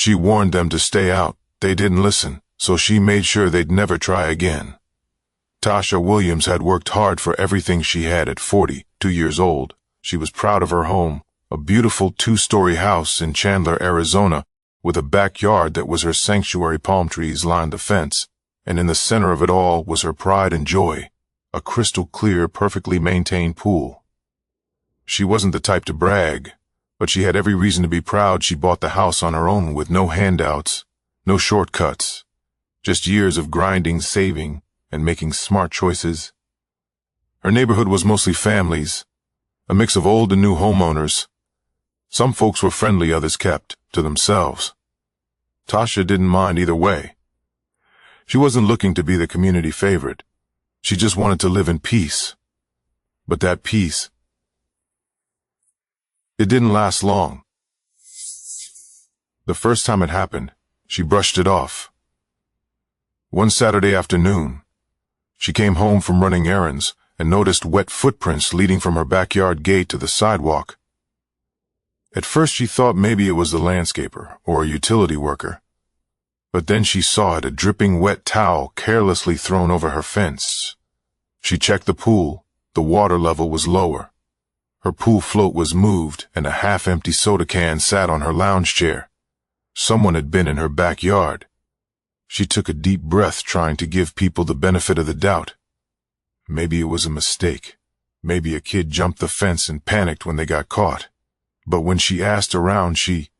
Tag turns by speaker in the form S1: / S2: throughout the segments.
S1: She warned them to stay out. They didn't listen, so she made sure they'd never try again. Tasha Williams had worked hard for everything she had at 42 years old. She was proud of her home, a beautiful 2-story house in Chandler, Arizona, with a backyard that was her sanctuary. Palm trees lined the fence, and in the center of it all was her pride and joy, a crystal clear, perfectly maintained pool. She wasn't the type to brag, but she had every reason to be proud. She bought the house on her own with no handouts, no shortcuts, just years of grinding, saving, and making smart choices. Her neighborhood was mostly families, a mix of old and new homeowners. Some folks were friendly, others kept to themselves. Tasha didn't mind either way. She wasn't looking to be the community favorite. She just wanted to live in peace. But that peace, it didn't last long. The first time it happened, she brushed it off. One Saturday afternoon, she came home from running errands and noticed wet footprints leading from her backyard gate to the sidewalk. At first she thought maybe it was the landscaper or a utility worker. But then she saw it, a dripping wet towel carelessly thrown over her fence. She checked the pool. The water level was lower. Her pool float was moved, and a half-empty soda can sat on her lounge chair. Someone had been in her backyard. She took a deep breath, trying to give people the benefit of the doubt. Maybe it was a mistake. Maybe a kid jumped the fence and panicked when they got caught. But when she asked around, she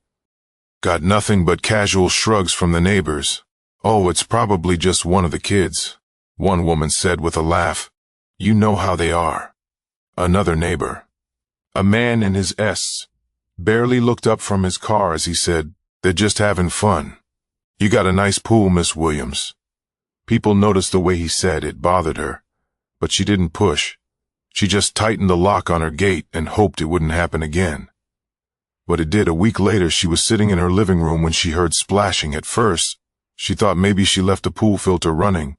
S1: got nothing but casual shrugs from the neighbors. "Oh, it's probably just one of the kids," one woman said with a laugh. "You know how they are." Another neighbor, a man in his S, barely looked up from his car as he said, "They're just having fun. You got a nice pool, Miss Williams." People noticed the way he said it bothered her, but she didn't push. She just tightened the lock on her gate and hoped it wouldn't happen again. But it did. A week later, she was sitting in her living room when she heard splashing. At first, she thought maybe she left the pool filter running.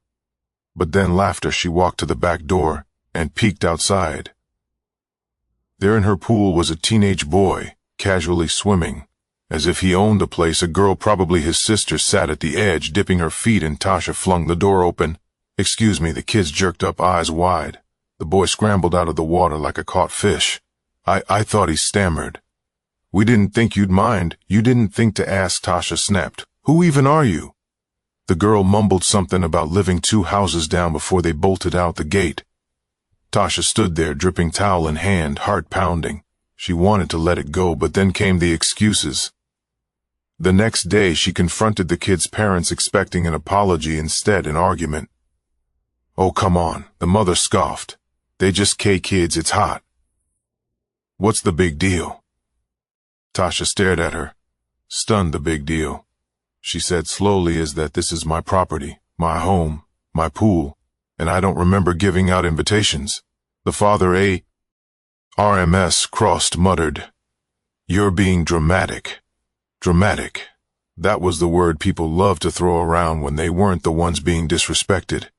S1: But then laughter. She walked to the back door and peeked outside. There in her pool was a teenage boy, casually swimming, as if he owned the place. A girl, probably his sister, sat at the edge, dipping her feet, and Tasha flung the door open. "Excuse me." The kids jerked up, eyes wide. The boy scrambled out of the water like a caught fish. I thought," he stammered. "We didn't think you'd mind." "You didn't think to ask," Tasha snapped. "Who even are you?" The girl mumbled something about living 2 houses down before they bolted out the gate. Tasha stood there, dripping towel in hand, heart pounding. She wanted to let it go, but then came the excuses. The next day, she confronted the kids' parents, expecting an apology. Instead, an argument. "Oh, come on," the mother scoffed. "They just kids, it's hot." "What's the big deal?" Tasha stared at her, stunned. "The big deal," she said slowly, "is that this is my property, my home, my pool, and I don't remember giving out invitations." The father, a RMS crossed, muttered, "You're being dramatic." Dramatic. That was the word people loved to throw around when they weren't the ones being disrespected.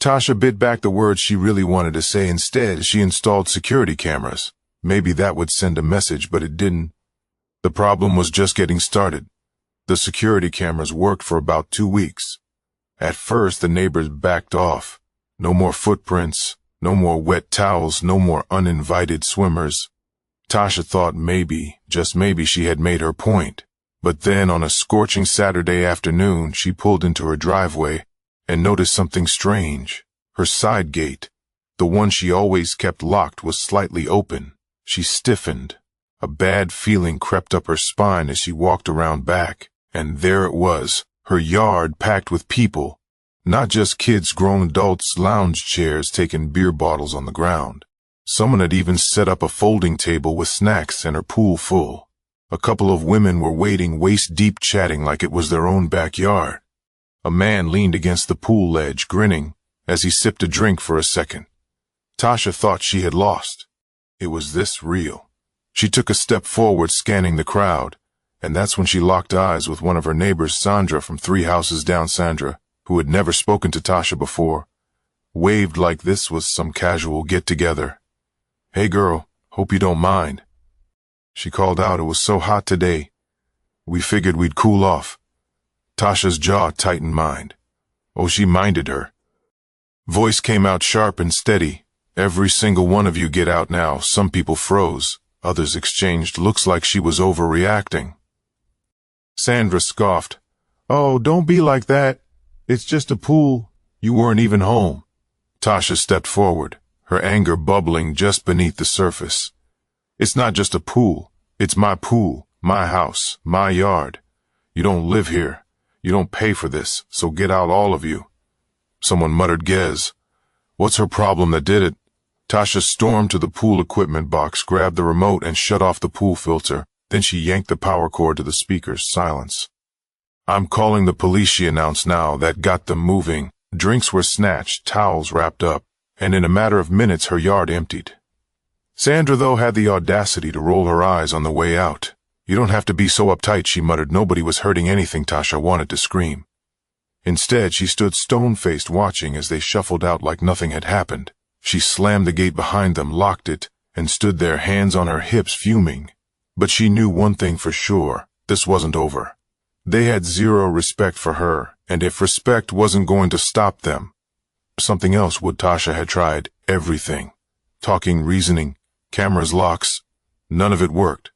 S1: Tasha bit back the words she really wanted to say. Instead, she installed security cameras. Maybe that would send a message, but it didn't. The problem was just getting started. The security cameras worked for about 2 weeks. At first, the neighbors backed off. No more footprints, no more wet towels, no more uninvited swimmers. Tasha thought maybe, just maybe, she had made her point. But then on a scorching Saturday afternoon, she pulled into her driveway and noticed something strange. Her side gate, the one she always kept locked, was slightly open. She stiffened. A bad feeling crept up her spine as she walked around back, and there it was, her yard packed with people. Not just kids, grown adults, lounge chairs, taking beer bottles on the ground. Someone had even set up a folding table with snacks and her pool full. A couple of women were waiting, waist-deep, chatting like it was their own backyard. A man leaned against the pool ledge, grinning, as he sipped a drink for a second. Tasha thought she had lost. It was this real. She took a step forward, scanning the crowd, and that's when she locked eyes with one of her neighbors, Sandra, from 3 houses down. Sandra, who had never spoken to Tasha before, waved like this was some casual get-together. "Hey girl, hope you don't mind." She called out, "It was so hot today." We figured we'd cool off. Tasha's jaw tightened mind. Oh, she minded her. Voice came out sharp and steady. Every single one of you get out now. Some people froze. Others exchanged looks like she was overreacting. Sandra scoffed. Oh, don't be like that. It's just a pool. You weren't even home. Tasha stepped forward, her anger bubbling just beneath the surface. It's not just a pool. It's my pool, my house, my yard. You don't live here. You don't pay for this, so get out, all of you. Someone muttered Gez. What's her problem that did it? Tasha stormed to the pool equipment box, grabbed the remote, and shut off the pool filter. Then she yanked the power cord to the speakers. Silence. I'm calling the police, she announced now. That got them moving. Drinks were snatched, towels wrapped up, and in a matter of minutes her yard emptied. Sandra, though, had the audacity to roll her eyes on the way out. You don't have to be so uptight, she muttered. Nobody was hurting anything. Tasha wanted to scream. Instead, she stood stone-faced, watching as they shuffled out like nothing had happened. She slammed the gate behind them, locked it, and stood there, hands on her hips, fuming. But she knew one thing for sure. This wasn't over. They had zero respect for her, and if respect wasn't going to stop them, something else would. Tasha had tried everything. Talking, reasoning, cameras, locks. None of it worked.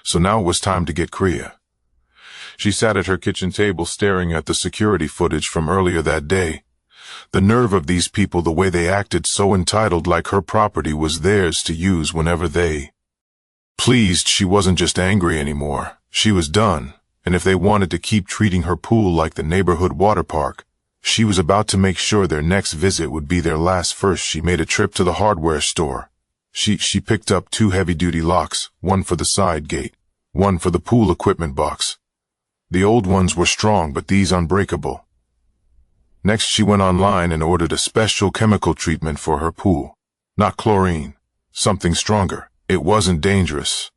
S1: So now it was time to get Kriya. She sat at her kitchen table staring at the security footage from earlier that day. The nerve of these people, the way they acted, so entitled, like her property was theirs to use whenever they pleased. She wasn't just angry anymore. She was done. And if they wanted to keep treating her pool like the neighborhood water park, she was about to make sure their next visit would be their last. First, she made a trip to the hardware store. She picked up 2 heavy-duty locks, one for the side gate, one for the pool equipment box. The old ones were strong, but these unbreakable. Next, she went online and ordered a special chemical treatment for her pool. Not chlorine, something stronger. It wasn't dangerous,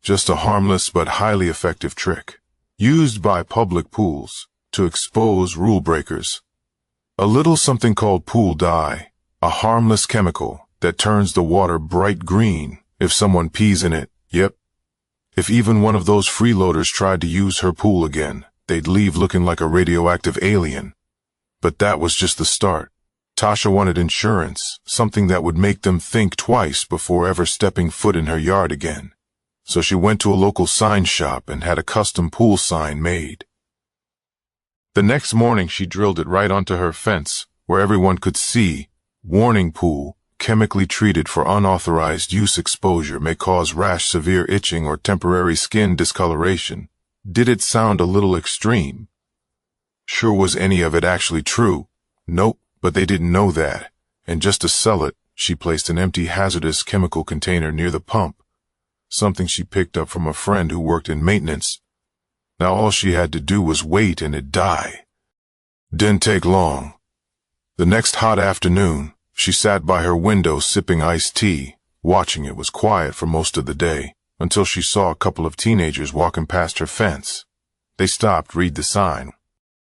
S1: just a harmless but highly effective trick, used by public pools to expose rule breakers. A little something called pool dye, a harmless chemical that turns the water bright green if someone pees in it. Yep. If even one of those freeloaders tried to use her pool again, they'd leave looking like a radioactive alien. But that was just the start. Tasha wanted insurance, something that would make them think twice before ever stepping foot in her yard again. So she went to a local sign shop and had a custom pool sign made. The next morning she drilled it right onto her fence, where everyone could see. Warning: pool, chemically treated for unauthorized use. Exposure may cause rash, severe itching, or temporary skin discoloration. Did it sound a little extreme? Sure, was any of it actually true? Nope, but they didn't know that. And just to sell it, she placed an empty hazardous chemical container near the pump, something she picked up from a friend who worked in maintenance. Now all she had to do was wait and it'd die. Didn't take long. The next hot afternoon, she sat by her window sipping iced tea, watching. It was quiet for most of the day, until she saw a couple of teenagers walking past her fence. They stopped, read the sign.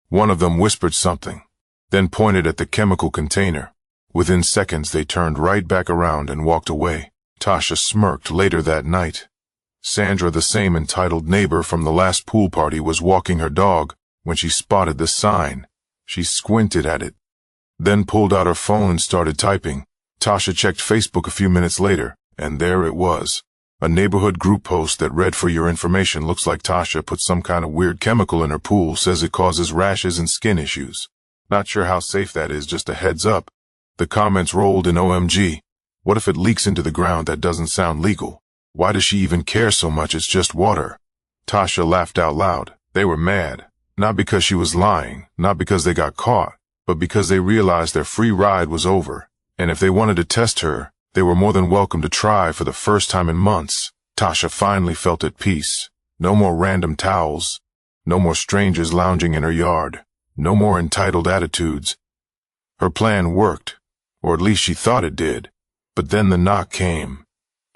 S1: One of them whispered something, then pointed at the chemical container. Within seconds they turned right back around and walked away. Tasha smirked. Later that night, Sandra, the same entitled neighbor from the last pool party, was walking her dog when she spotted the sign. She squinted at it, then pulled out her phone and started typing. Tasha checked Facebook a few minutes later, and there it was. A neighborhood group post that read, "For your information, looks like Tasha put some kind of weird chemical in her pool, says it causes rashes and skin issues. Not sure how safe that is, just a heads up." The comments rolled in. OMG. What if it leaks into the ground? That doesn't sound legal. Why does she even care so much? It's just water. Tasha laughed out loud. They were mad. Not because she was lying, not because they got caught, but because they realized their free ride was over. And if they wanted to test her, they were more than welcome to try. For the first time in months, Tasha finally felt at peace. No more random towels. No more strangers lounging in her yard. No more entitled attitudes. Her plan worked, or at least she thought it did. But then the knock came.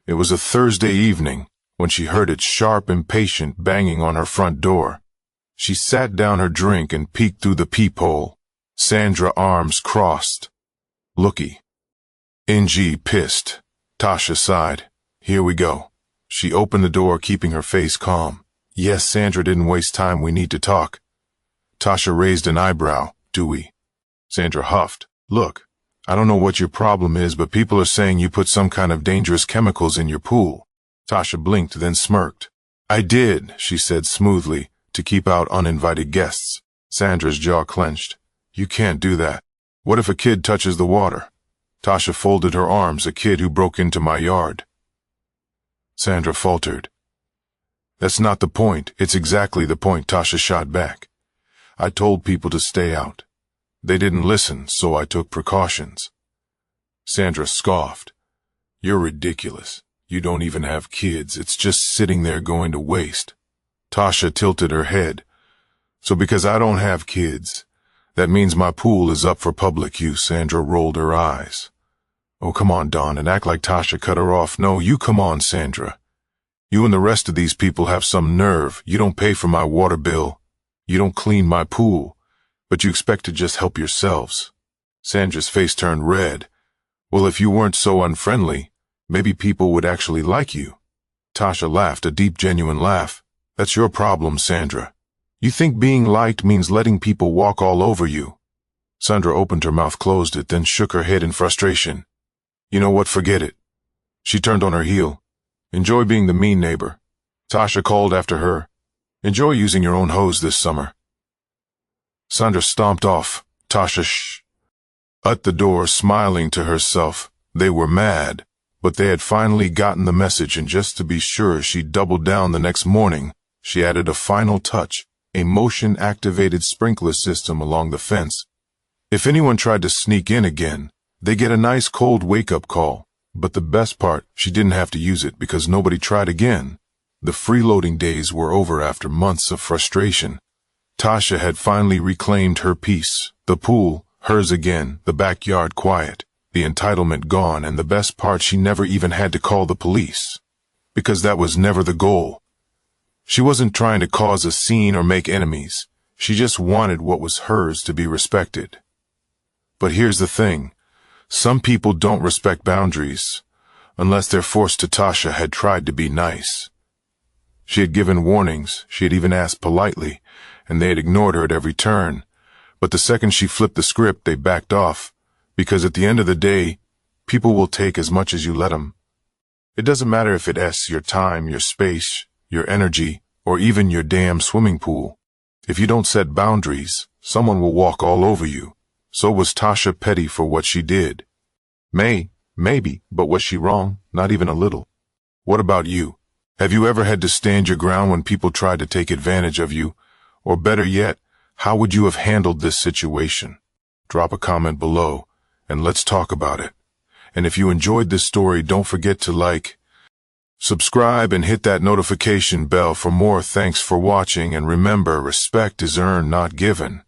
S1: It was a Thursday evening when she heard its sharp, impatient banging on her front door. She sat down her drink and peeked through the peephole. Sandra, arms crossed. "Looky." NG, pissed. Tasha sighed. "Here we go." She opened the door, keeping her face calm. Yes, Sandra didn't waste time. We need to talk. Tasha raised an eyebrow. Do we? Sandra huffed. Look, I don't know what your problem is, but people are saying you put some kind of dangerous chemicals in your pool. Tasha blinked, then smirked. I did, she said smoothly, to keep out uninvited guests. Sandra's jaw clenched. You can't do that. What if a kid touches the water? Tasha folded her arms. A kid who broke into my yard. Sandra faltered. That's not the point. It's exactly the point, Tasha shot back. I told people to stay out. They didn't listen, so I took precautions. Sandra scoffed. You're ridiculous. You don't even have kids. It's just sitting there going to waste. Tasha tilted her head. So because I don't have kids, that means my pool is up for public use. Sandra rolled her eyes. Oh, come on, Dawn, and act like Tasha cut her off. No, you come on, Sandra. You and the rest of these people have some nerve. You don't pay for my water bill. You don't clean my pool. But you expect to just help yourselves. Sandra's face turned red. Well, if you weren't so unfriendly, maybe people would actually like you. Tasha laughed, a deep, genuine laugh. That's your problem, Sandra. You think being liked means letting people walk all over you. Sandra opened her mouth, closed it, then shook her head in frustration. You know what? Forget it. She turned on her heel. Enjoy being the mean neighbor. Tasha called after her. Enjoy using your own hose this summer. Sandra stomped off. Tasha at the door, smiling to herself. They were mad, but they had finally gotten the message, and just to be sure, she doubled down the next morning. She added a final touch, a motion-activated sprinkler system along the fence. If anyone tried to sneak in again, they get a nice cold wake-up call. But the best part, she didn't have to use it because nobody tried again. The freeloading days were over after months of frustration. Tasha had finally reclaimed her peace. The pool, hers again, the backyard quiet, the entitlement gone, and the best part, she never even had to call the police. Because that was never the goal. She wasn't trying to cause a scene or make enemies. She just wanted what was hers to be respected. But here's the thing. Some people don't respect boundaries, unless they're forced to. Tasha had tried to be nice. She had given warnings, she had even asked politely, and they had ignored her at every turn. But the second she flipped the script, they backed off, because at the end of the day, people will take as much as you let them. It doesn't matter if it's your time, your space, your energy, or even your damn swimming pool. If you don't set boundaries, someone will walk all over you. So was Tasha petty for what she did? Maybe, but was she wrong? Not even a little. What about you? Have you ever had to stand your ground when people tried to take advantage of you? Or better yet, how would you have handled this situation? Drop a comment below, and let's talk about it. And if you enjoyed this story, don't forget to like, subscribe, and hit that notification bell for more. Thanks for watching, and remember, respect is earned, not given.